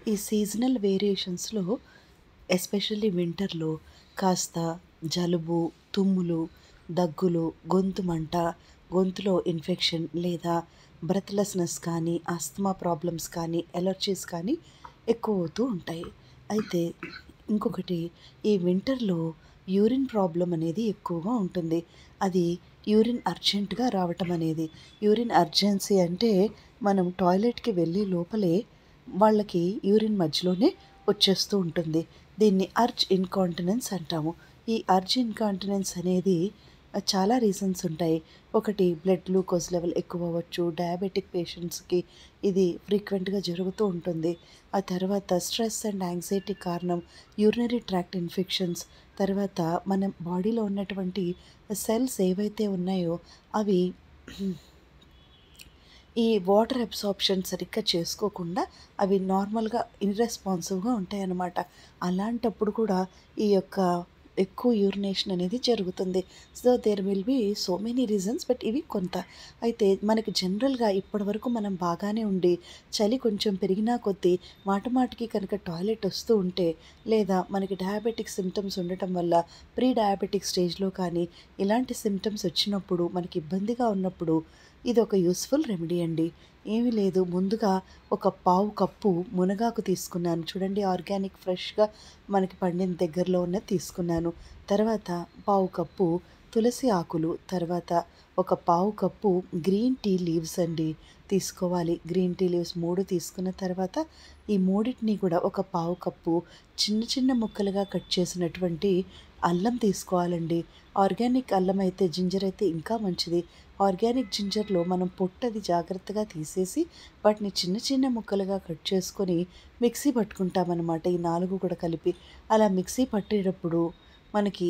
ఈ seasonal వేరియేషన్స్‌లో especially వింటర్‌లో కాస్త జలుబు, తుమ్ములు, దగ్గులు, గొంతు మంట, గొంతులో ఇన్ఫెక్షన్ లేదా బ్రెత్‌లెస్‌నెస్ కానీ, ఆస్తమా ప్రాబ్లమ్స్ కానీ, అలర్జీస్ కానీ ఎక్కువవుతూ ఉంటాయి. అయితే ఇంకొకటి ఈ వింటర్‌లో యూరిన్ ప్రాబ్లమ్ అనేది ఎక్కువగా ఉంటుంది. అది యూరిన్ అర్జెంట్‌గా రావటం అనేది. యూరిన్ అర్జెన్సీ అంటే మనం టాయిలెట్‌కి వెళ్ళే లోపలే వాళ్ళకి యూరిన్ మధ్యలోనే వచ్చేస్తూ ఉంటుంది. దీన్ని అర్జ్ ఇన్‌కాంటినెన్స్ అంటాము. ఈ అర్జ్ ఇన్‌కాంటినెన్స్ అనేది చాలా రీజన్స్ ఉంటాయి. ఒకటి బ్లడ్ గ్లూకోజ్ లెవెల్ ఎక్కువ అవ్వచ్చు. డయాబెటిక్ పేషెంట్స్‌కి ఇది ఫ్రీక్వెంట్‌గా జరుగుతూ ఉంటుంది. ఆ తర్వాత స్ట్రెస్ అండ్ యాంగ్జైటీ కారణం యూరినరీ ట్రాక్ట్ ఇన్ఫెక్షన్స్, తర్వాత మన బాడీలో ఉన్నటువంటి సెల్స్ ఏవైతే ఉన్నాయో అవి ఈ వాటర్ అబ్సార్ప్షన్ సరిగ్గా చేసుకోకుండా అవి నార్మల్‌గా ఇర్రెస్పాన్సివ్‌గా ఉంటాయన్నమాట. అలాంటప్పుడు కూడా ఈ యొక్క ఎక్కువ యూరినేషన్ అనేది జరుగుతుంది. So, there will be so many reasons but ఇవి కొంత. అయితే మనకి జనరల్‌గా ఇప్పటివరకు మనం బాగానే ఉండి చలి కొంచెం పెరిగినా కొద్దీ మాటిమాటికి కనుక టాయిలెట్ వస్తూ ఉంటే లేదా మనకి డయాబెటిక్ సింప్టమ్స్ ఉండటం వల్ల ప్రీ డయాబెటిక్ స్టేజ్‌లో కానీ ఇలాంటి సింప్టమ్స్ వచ్చినప్పుడు మనకి ఇబ్బందిగా ఉన్నప్పుడు ఇదొక యూస్‌ఫుల్ రెమెడీ అండి. ఏమీ లేదు, ముందుగా ఒక పావు కప్పు మునగాకు తీసుకున్నాను. చూడండి, ఆర్గానిక్ ఫ్రెష్‌గా మనకి పండిన దగ్గరలో ఉన్నది తీసుకున్నాను. తర్వాత పావు కప్పు తులసి ఆకులు, తర్వాత ఒక పావు కప్పు గ్రీన్ టీ లీవ్స్ అండి తీసుకోవాలి. గ్రీన్ టీ లీవ్స్ 3 తీసుకున్న తర్వాత ఈ మూడిటిని కూడా ఒక పావు కప్పు చిన్న చిన్న ముక్కలుగా కట్ చేసినటువంటి అల్లం తీసుకోవాలండి. ఆర్గానిక్ అల్లం అయితే, జింజర్ అయితే ఇంకా మంచిది. ఆర్గానిక్ జింజర్‌లో మనం పొట్టది జాగ్రత్తగా తీసేసి వాటిని చిన్న చిన్న ముక్కలుగా కట్ చేసుకొని మిక్సీ పట్టుకుంటామనమాట. ఈ 4 కూడా కలిపి. అలా మిక్సీ పట్టేటప్పుడు మనకి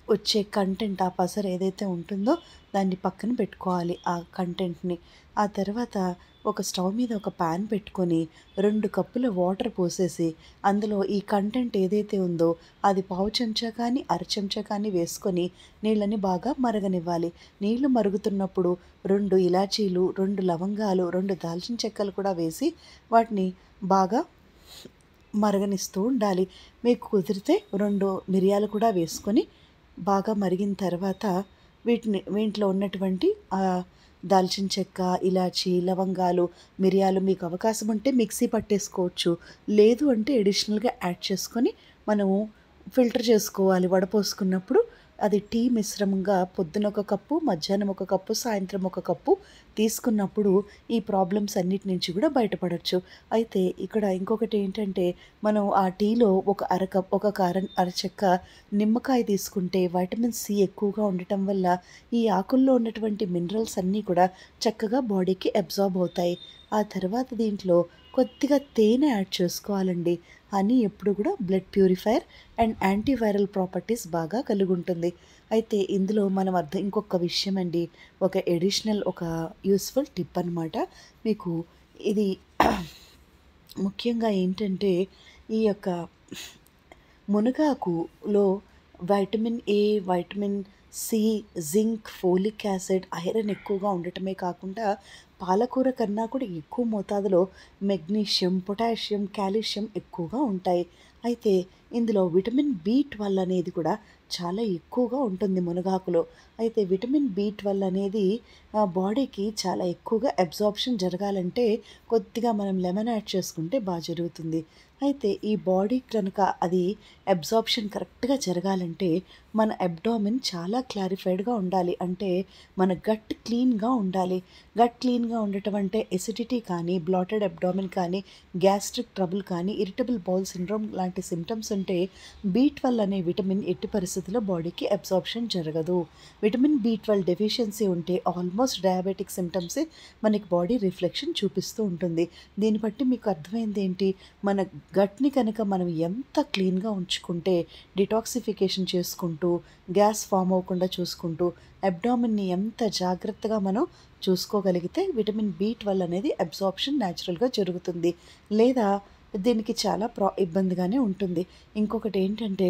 వచ్చే కంటెంట్, ఆ పసరు ఏదైతే ఉంటుందో దాన్ని పక్కన పెట్టుకోవాలి, ఆ కంటెంట్‌ని. ఆ తర్వాత ఒక స్టవ్ మీద ఒక పాన్ పెట్టుకొని 2 కప్పుల వాటర్ పోసేసి అందులో ఈ కంటెంట్ ఏదైతే ఉందో అది పావు చెంచా కానీ, అర చెంచా కానీ వేసుకొని నీళ్ళని బాగా మరగనివ్వాలి. నీళ్లు మరుగుతున్నప్పుడు 2 ఇలాచీలు, 2 లవంగాలు, 2 దాల్చిన చెక్కలు కూడా వేసి వాటిని బాగా మరగనిస్తూ ఉండాలి. మీకు కుదిరితే 2 మిరియాలు కూడా వేసుకొని బాగా మరిగిన తర్వాత వీటిలో ఉన్నటువంటి దాల్చిన చెక్క, ఇలాచీ, లవంగాలు, మిరియాలు మీకు అవకాశం ఉంటే మిక్సీ పట్టేసుకోవచ్చు. లేదు అంటే అడిషనల్‌గా యాడ్ చేసుకొని మనము ఫిల్టర్ చేసుకోవాలి వడపోసుకున్నప్పుడు. అది టీ మిశ్రమంగా పొద్దున ఒక కప్పు, మధ్యాహ్నం ఒక కప్పు, సాయంత్రం ఒక కప్పు తీసుకున్నప్పుడు ఈ ప్రాబ్లమ్స్ అన్నిటి నుంచి కూడా బయటపడొచ్చు. అయితే ఇక్కడ ఇంకొకటి ఏంటంటే, మనం ఆ టీలో అరచెక్క నిమ్మకాయ తీసుకుంటే వైటమిన్ సి ఎక్కువగా ఉండటం వల్ల ఈ ఆకుల్లో ఉన్నటువంటి మినరల్స్ అన్నీ కూడా చక్కగా బాడీకి అబ్జార్బ్ అవుతాయి. ఆ తర్వాత దీంట్లో కొద్దిగా తేనె యాడ్ చేసుకోవాలండి. హనీ ఎప్పుడు కూడా blood purifier and antiviral properties బాగా కలిగి ఉంటుంది. అయితే ఇందులో మనం ఇంకొక విషయం అండి, ఒక ఎడిషనల్ ఒక యూస్ఫుల్ టిప్ అనమాట. మీకు ఇది ముఖ్యంగా ఏంటంటే, ఈ యొక్క మునగాకులో vitamin A, vitamin C, zinc, folic acid, iron ఎక్కువగా ఉండటమే కాకుండా పాలకూర కన్నా కూడా ఎక్కువ మోతాదులో మెగ్నీషియం, పొటాషియం, కాల్షియం ఎక్కువగా ఉంటాయి. అయితే ఇందులో విటమిన్ బి12 అనేది కూడా చాలా ఎక్కువగా ఉంటుంది మునగాకులో. అయితే విటమిన్ బి12 అనేది బాడీకి చాలా ఎక్కువగా అబ్జార్ప్షన్ జరగాలంటే కొద్దిగా మనం లెమన్ యాడ్ చేసుకుంటే జరుగుతుంది. అయితే ఈ బాడీ కనుక అది అబ్జార్ప్షన్ కరెక్ట్‌గా జరగాలంటే మన అబ్డామిన్ చాలా క్లారిఫైడ్‌గా ఉండాలి. అంటే మన గట్ క్లీన్‌గా ఉండాలి. గట్ క్లీన్‌గా ఉండటం అంటే ఎసిడిటీ కానీ, బ్లాటెడ్ అబ్డామిన్ కానీ, గ్యాస్ట్రిక్ ట్రబుల్ కానీ, ఇరిటబుల్ బౌల్ సిండ్రోమ్ లాంటి సింప్టమ్స్ ఉంటే బి12 అనే విటమిన్ ఎట్టి పరిస్థితుల్లో బాడీకి అబ్జార్ప్షన్ జరగదు. విటమిన్ బి12 డెఫిషియన్సీ ఉంటే ఆల్మోస్ట్ డయాబెటిక్ సింప్టమ్సే మనకి బాడీ రిఫ్లెక్షన్ చూపిస్తూ ఉంటుంది. దీన్ని బట్టి మీకు అర్థమైంది ఏంటి? మన గట్‌ని కనుక మనం ఎంత క్లీన్‌గా ఉంచుకుంటే, డిటాక్సిఫికేషన్ చేసుకుంటూ, గ్యాస్ ఫామ్ అవ్వకుండా చూసుకుంటూ, అబ్డామిన్‌ని ఎంత జాగ్రత్తగా మనం చూసుకోగలిగితే విటమిన్ బి12 అనేది అబ్జార్ప్షన్ న్యాచురల్‌గా జరుగుతుంది. లేదా దీనికి చాలా ఇబ్బందిగానే ఉంటుంది. ఇంకొకటి ఏంటంటే,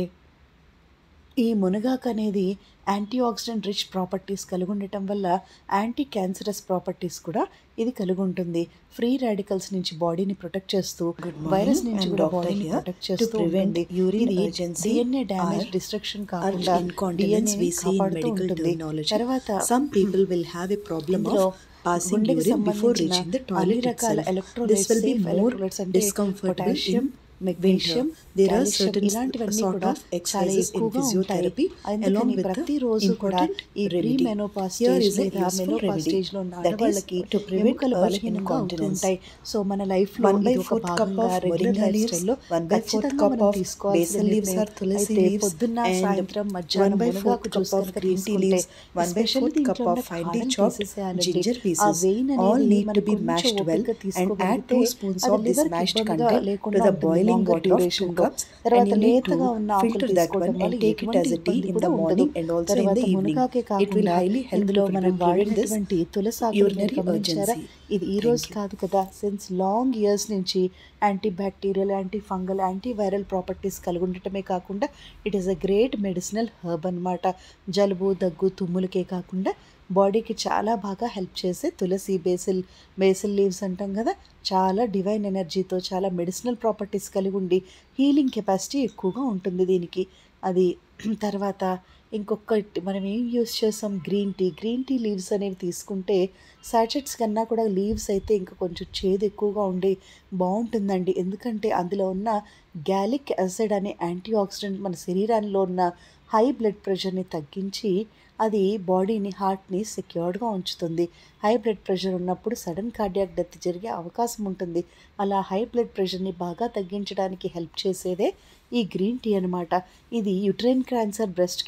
ఈ మునగాకు అనేది యాంటీ ఆక్సిడెంట్ రిచ్ ప్రాపర్టీస్ కలిగి ఉండటం వల్ల యాంటీ క్యాన్సరస్ ప్రాపర్టీస్ కూడా ఇది కలిగి ఉంటుంది. ఫ్రీ రాడికల్స్ నుంచి బాడీని ప్రొటెక్ట్ చేస్తూ, వైరస్ నుంచి కూడా బాడీని ప్రొటెక్ట్ చేస్తూ ఉంటుంది. ఇది డిఎన్ఏ డ్యామేజ్ డిస్ట్రక్షన్ కాకుండా డిఎన్ఏ కాపాడుతూ ఉంటుంది. తర్వాత గుండెకి సంబంధించిన అన్ని రకాల ఎలక్ట్రోలైట్స్ అంటే పొటాషియం, మెగ్నీషియం, కాల్షియం ఇలాంటివన్నీ కూడా చాలా ఎక్కువగా ఉంటాయి. అందుకని ప్రతిరోజు కూడా ఈ ప్రీ మెనోపాజ్ స్టేజ్ లేదా మెనోపాజ్ స్టేజ్లో ఉన్న ఆడవాళ్ళకి ఎముకలు బలహీనంగా ఉంటాయి. సో మన లైఫ్లో ఇది ఒక భాగంగా రెగ్యులర్ లైఫ్ స్టైల్లో ఖచ్చితంగా మనం తీసుకోవాల్సింది. అయితే పొద్దున్న సాయంత్రం మధ్యాహ్నం మునగాకు జ్యూస్ కనుక తీసుకుంటే ఎస్పెషల్లీ దీంట్లో ఉన్న కారం తీసేసేయాలండి. ఆ వెయిన్ అనేది మనం కొంచెం ఓపికగా తీసుకోగలిగితే అది లివర్కి ఇబ్బందిగా లేకుండా ఉంటుంది. longer duration గా. తర్వాత లేతగా ఉన్న ఆకులు తీసుకోవడం వల్ల ఎటువంటి ఇబ్బంది కూడా ఉండదు. తర్వాత మునగాకే కాకుండా ఇందులో మనం వాడినటువంటి తులసి ఆకులను గమనించారా? ఇది ఈ రోజు కాదు కదా, సిన్స్ లాంగ్ ఇయర్స్ నుంచి anti bacterial, anti fungal, anti viral properties కలిగి ఉండటమే కాకుండా it is a great medicinal herb అనమాట. జలుబు, దగ్గు, తుమ్ములకే కాకుండా బాడీకి చాలా బాగా హెల్ప్ చేసే తులసి, బేసిల్ లీవ్స్ అంటాం కదా, చాలా డివైన్ ఎనర్జీతో చాలా మెడిసినల్ ప్రాపర్టీస్ కలిగి ఉండి హీలింగ్ కెపాసిటీ ఎక్కువగా ఉంటుంది దీనికి. అది తర్వాత ఇంకొకటి మనం ఏం యూస్ చేస్తాం, గ్రీన్ టీ లీవ్స్ అనేవి తీసుకుంటే సాచెట్స్ కన్నా కూడా లీవ్స్ అయితే ఇంకా కొంచెం చేదు ఎక్కువగా ఉండి బాగుంటుందండి. ఎందుకంటే అందులో ఉన్న గ్యాలిక్ యాసిడ్ అనే యాంటీ ఆక్సిడెంట్ మన శరీరంలో ఉన్న హై బ్లడ్ ప్రెషర్ని తగ్గించి అది బాడీని, హార్ట్ని సెక్యూర్డ్గా ఉంచుతుంది. హై బ్లడ్ ప్రెషర్ ఉన్నప్పుడు సడన్ కార్డియాక్ డెత్ జరిగే అవకాశం ఉంటుంది. అలా హై బ్లడ్ ప్రెషర్ని బాగా తగ్గించడానికి హెల్ప్ చేసేదే ఈ గ్రీన్ టీ అనమాట. ఇది యుట్రైన్ క్యాన్సర్, బ్రెస్ట్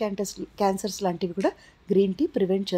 క్యాన్సర్స్ లాంటివి కూడా గ్రీన్ టీ ప్రివెంట్